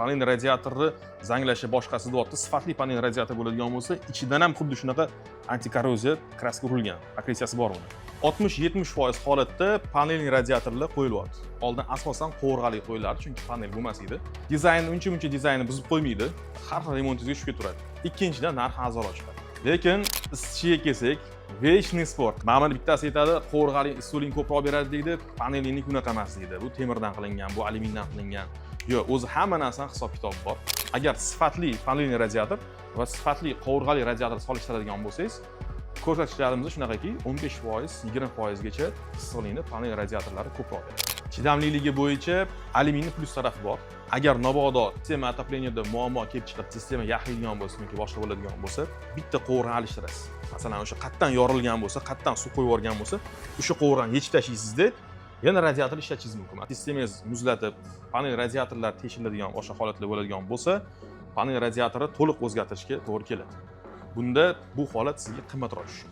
panel radiatorni zanglashi boshqasi deyapti. Sifatli panel radiator bo'ladigan bo'lsa, ichidan ham xuddi shunaqa antikorroziya kraska urilgan, akressiyasi bor uni. 60-70% holatda panelning radiatorlar qo'yilyapti. Oldin asosan qovurg'ali qo'yilardi, chunki panel bo'lmas edi. Dizayn uncha dizaynni buzib qo'ymaydi. Har xil remontingizga tushib ketaveradi. Ikkinchidan narxi arzonroq chiqadi. Lekin isitishga kelsak, Вечный sport. Mana bittasi aytadi, qovurg'ali istuling ko'proq beradi deydi, panelingni unaqa emas deydi. Bu temirdan qilingan, bu alyumindan qilingan. Yo'q, o'zi hamma narsaning hisob-kitobi bor. Agar sifatli panelli radiator va sifatli qovurg'ali radiator solishtiradigan bo'lsangiz, ko'rsatkichlarimiz shunaqaki, 15%, 20% gacha issiqlikni panel radiatorlari ko'proq beradi. Chidamliligi bo'yicha alyuminni plus tarafi bor. Agar mabodo sistema отопленияda muammo kelib chiqib, sistema yaxlaydigan bo'lsa yoki boshqa bo'ladigan bo'lsa, bitta qovurg'ani alishtirasiz. Masalan, o'sha qatdan yorilgan bo'lsa, qatdan suv qo'yib yuborgan bo'lsa, o'sha qovurg'ani yechib tashlaysizda, yana radiator ishlatishingiz mumkin. Sistemangiz muzlatib, panel radiatorlar teshiladigan boshqa holatlar bo'ladigan bo'lsa, panel radiatorini to'liq o'zgartirishga to'g'ri keladi. Bunda bu holat sizga qimmatroq tushadi.